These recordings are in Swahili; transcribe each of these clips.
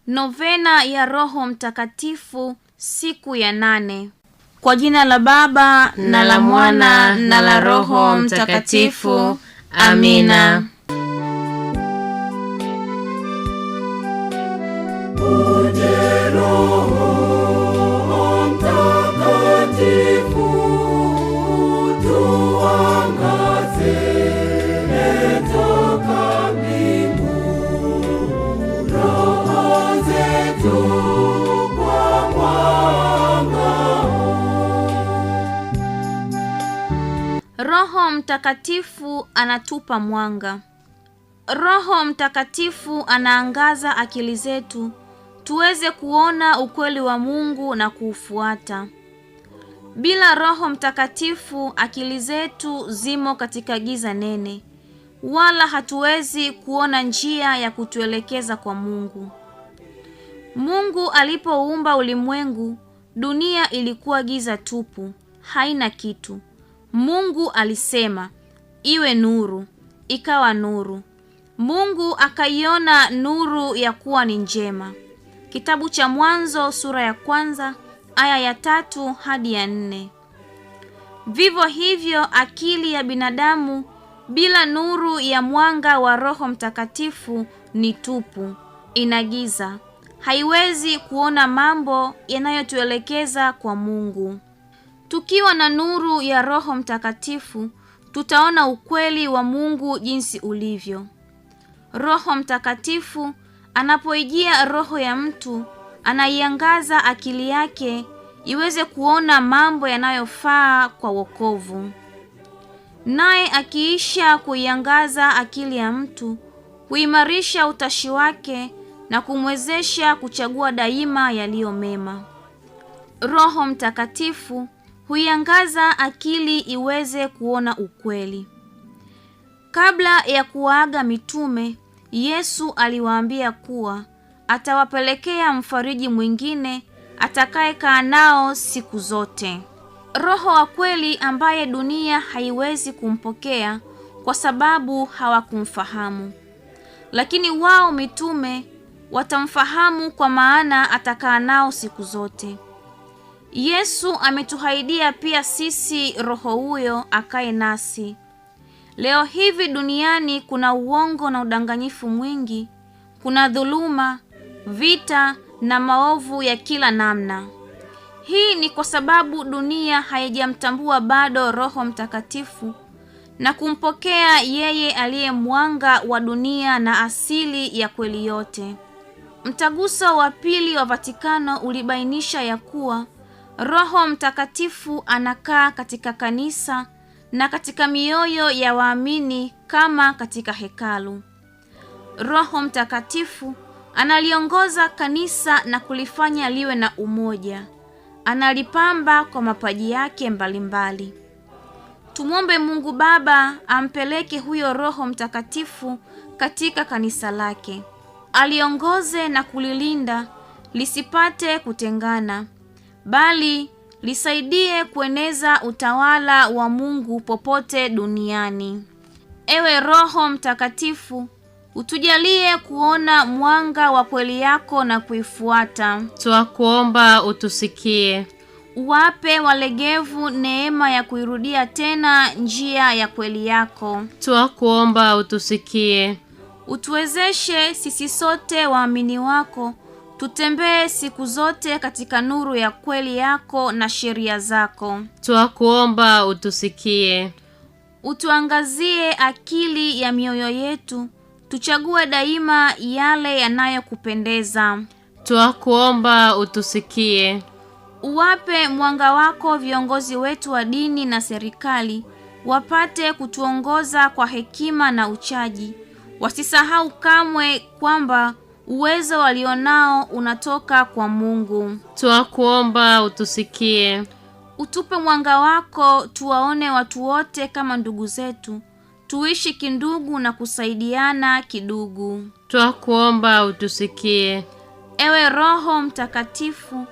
Novena ya Roho Mtakatifu, siku ya 8. Kwa jina la Baba na la Mwana na la Roho Mtakatifu. Amina. Uje Roho Mtakatifu, tuangaze toka mbinguni, roho zetu kwa mwanga. Roho Mtakatifu anatupa mwanga. Roho Mtakatifu anaangaza akili zetu tuweze kuona ukweli wa Mungu na kuufuata. Bila Roho Mtakatifu akili zetu zimo katika giza nene, wala hatuwezi kuona njia ya kutuelekeza kwa Mungu. Mungu alipoumba ulimwengu, dunia ilikuwa giza tupu, haina kitu. Mungu alisema, iwe nuru, ikawa nuru. Mungu akaiona nuru ya kuwa ni njema. Kitabu cha Mwanzo sura ya 1 aya ya 3 hadi ya 4. Vivyo hivyo akili ya binadamu bila nuru ya mwanga wa Roho Mtakatifu ni tupu, ina giza, haiwezi kuona mambo yanayotuelekeza kwa Mungu. Tukiwa na nuru ya Roho Mtakatifu, tutaona ukweli wa Mungu jinsi ulivyo. Roho Mtakatifu anapoijia roho ya mtu, anaiangaza akili yake iweze kuona mambo yanayofaa kwa wokovu. Naye akiisha kuiangaza akili ya mtu, huimarisha utashi wake na kumwezesha kuchagua daima yaliyo mema. Roho Mtakatifu huiangaza akili iweze kuona ukweli. Kabla ya kuwaaga mitume, Yesu aliwaambia kuwa atawapelekea mfariji mwingine atakayekaa nao siku zote. Roho wa kweli ambaye dunia haiwezi kumpokea kwa sababu hawakumfahamu. Lakini wao mitume watamfahamu kwa maana atakaa nao siku zote. Yesu ametuahidia pia sisi roho huyo akae nasi. Leo hivi duniani kuna uongo na udanganyifu mwingi, kuna dhuluma, vita na maovu ya kila namna. Hii ni kwa sababu dunia haijamtambua bado Roho Mtakatifu na kumpokea yeye aliye mwanga wa dunia na asili ya kweli yote. Mtaguso wa pili wa Vatikano ulibainisha ya kuwa Roho Mtakatifu anakaa katika kanisa na katika mioyo ya waamini kama katika hekalu. Roho Mtakatifu analiongoza kanisa na kulifanya liwe na umoja. Analipamba kwa mapaji yake mbalimbali. Tumwombe Mungu Baba ampeleke huyo Roho Mtakatifu katika kanisa lake. Aliongoze na kulilinda lisipate kutengana, bali lisaidie kueneza utawala wa Mungu popote duniani. Ewe Roho Mtakatifu, utujalie kuona mwanga wa kweli yako na kuifuata. Twakuomba utusikie. Uwape walegevu neema ya kuirudia tena njia ya kweli yako. Twakuomba utusikie. Utuwezeshe sisi sote waamini wako tutembee siku zote katika nuru ya kweli yako na sheria zako. Twakuomba utusikie. Utuangazie akili ya mioyo yetu, tuchague daima yale yanayokupendeza. Twakuomba utusikie. Uwape mwanga wako viongozi wetu wa dini na serikali, wapate kutuongoza kwa hekima na uchaji. Wasisahau kamwe kwamba uwezo walionao unatoka kwa Mungu. Twakuomba utusikie. Utupe mwanga wako tuwaone watu wote kama ndugu zetu, tuishi kindugu na kusaidiana kidugu. Twakuomba utusikie. Ewe Roho Mtakatifu,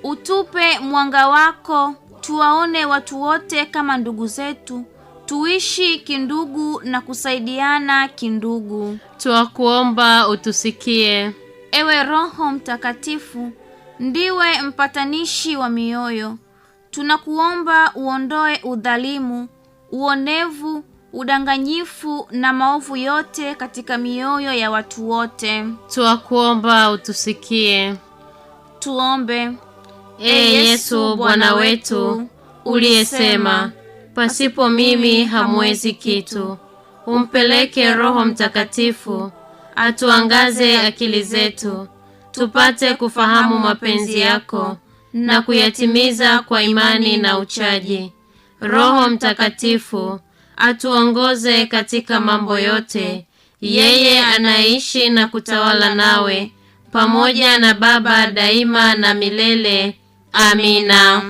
utupe mwanga wako tuwaone watu wote kama ndugu zetu, tuishi kindugu na kusaidiana kindugu. Twakuomba utusikie. Ewe Roho Mtakatifu, ndiwe mpatanishi wa mioyo. Tunakuomba uondoe udhalimu, uonevu, udanganyifu na maovu yote katika mioyo ya watu wote. Twakuomba utusikie. Tuombe. Yesu Bwana wetu, uliyesema, pasipo mimi hamwezi kitu, umpeleke Roho Mtakatifu atuangaze akili zetu, tupate kufahamu mapenzi yako na kuyatimiza kwa imani na uchaji. Roho Mtakatifu atuongoze katika mambo yote, yeye anaishi na kutawala nawe pamoja na Baba daima na milele. Amina.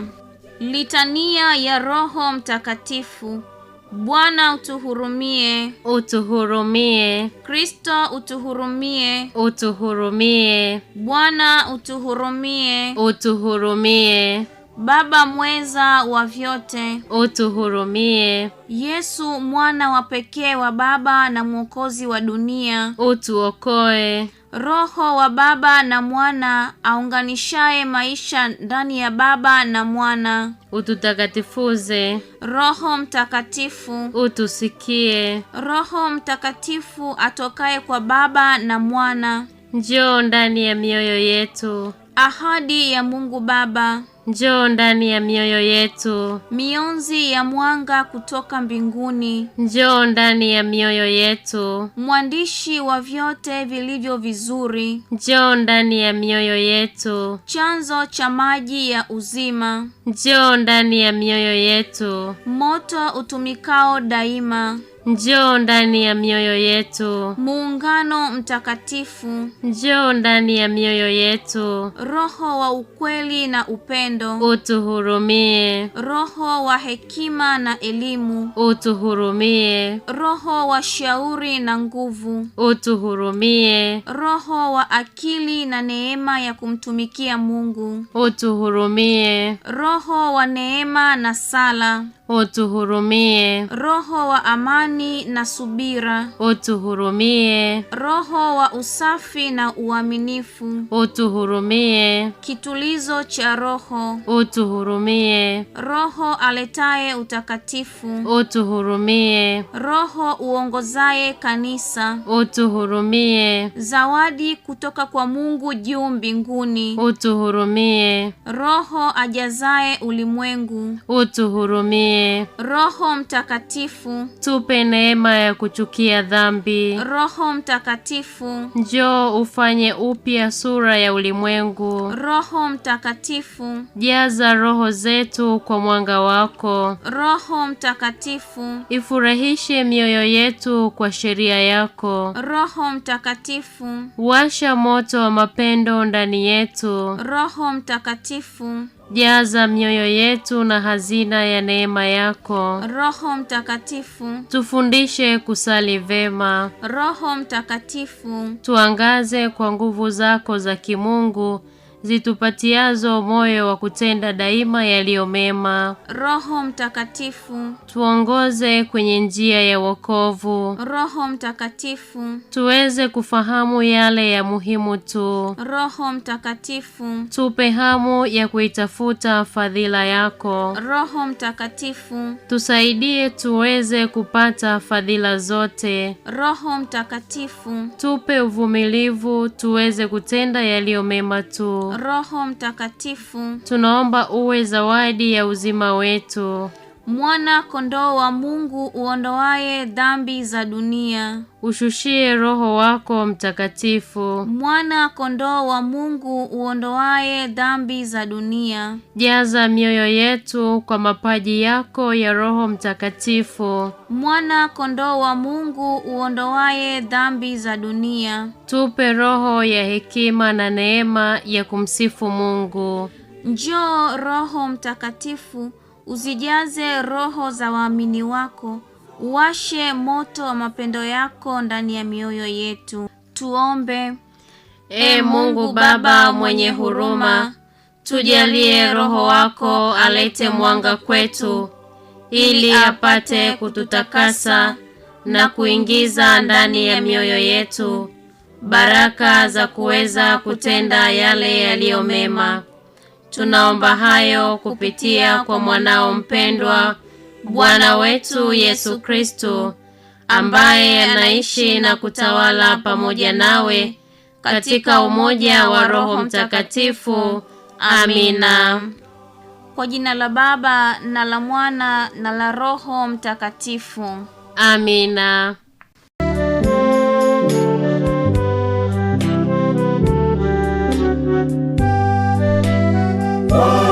Litania ya Roho Mtakatifu. Bwana utuhurumie. Utuhurumie. Kristo utuhurumie. Utuhurumie. Bwana utuhurumie. Utuhurumie. Baba mweza wa vyote, utuhurumie. Yesu mwana wa pekee wa Baba na Mwokozi wa dunia, utuokoe. Roho wa Baba na Mwana aunganishaye maisha ndani ya Baba na Mwana, ututakatifuze. Roho Mtakatifu utusikie. Roho Mtakatifu atokaye kwa Baba na Mwana, njoo ndani ya mioyo yetu. Ahadi ya Mungu Baba, njoo ndani ya mioyo yetu. Mionzi ya mwanga kutoka mbinguni, njoo ndani ya mioyo yetu. Mwandishi wa vyote vilivyo vizuri, njoo ndani ya mioyo yetu. Chanzo cha maji ya uzima, njoo ndani ya mioyo yetu. Moto utumikao daima, njoo ndani ya mioyo yetu. Muungano mtakatifu, njoo ndani ya mioyo yetu. Roho wa ukweli na upendo, utuhurumie. Roho wa hekima na elimu, utuhurumie. Roho wa shauri na nguvu, utuhurumie. Roho wa akili na neema ya kumtumikia Mungu, utuhurumie. Roho wa neema na sala, utuhurumie. Roho wa amani na subira, utuhurumie. Roho wa usafi na uaminifu, utuhurumie. Kitulizo cha roho, utuhurumie. Roho aletaye utakatifu, utuhurumie. Roho uongozaye kanisa, utuhurumie. Zawadi kutoka kwa Mungu juu mbinguni, utuhurumie. Roho ajazaye ulimwengu, utuhurumie. Roho Mtakatifu, tupe neema ya kuchukia dhambi. Roho Mtakatifu, njoo ufanye upya sura ya ulimwengu. Roho Mtakatifu, jaza roho zetu kwa mwanga wako. Roho Mtakatifu, ifurahishe mioyo yetu kwa sheria yako. Roho Mtakatifu, washa moto wa mapendo ndani yetu. Roho Mtakatifu, jaza mioyo yetu na hazina ya neema yako. Roho Mtakatifu, tufundishe kusali vema. Roho Mtakatifu, tuangaze kwa nguvu zako za kimungu zitupatiazo moyo wa kutenda daima yaliyo mema. Roho Mtakatifu, tuongoze kwenye njia ya wokovu. Roho Mtakatifu, tuweze kufahamu yale ya muhimu tu. Roho Mtakatifu, tupe hamu ya kuitafuta fadhila yako. Roho Mtakatifu, tusaidie tuweze kupata fadhila zote. Roho Mtakatifu, tupe uvumilivu tuweze kutenda yaliyo mema tu. Roho Mtakatifu, tunaomba uwe zawadi ya uzima wetu. Mwana kondoo wa Mungu uondoaye dhambi za dunia, ushushie Roho wako Mtakatifu. Mwana kondoo wa Mungu uondoaye dhambi za dunia, jaza mioyo yetu kwa mapaji yako ya Roho Mtakatifu. Mwana kondoo wa Mungu uondoaye dhambi za dunia, tupe roho ya hekima na neema ya kumsifu Mungu. Njoo Roho Mtakatifu, uzijaze roho za waamini wako, uwashe moto wa mapendo yako ndani ya mioyo yetu. Tuombe. Mungu Baba mwenye huruma, tujalie Roho wako alete mwanga kwetu, ili apate kututakasa na kuingiza ndani ya mioyo yetu baraka za kuweza kutenda yale yaliyo mema. Tunaomba hayo kupitia kwa mwanao mpendwa, Bwana wetu Yesu Kristo, ambaye anaishi na kutawala pamoja nawe katika umoja wa Roho Mtakatifu. Amina. Kwa jina la Baba na la Mwana na la Roho Mtakatifu. Amina. Kwa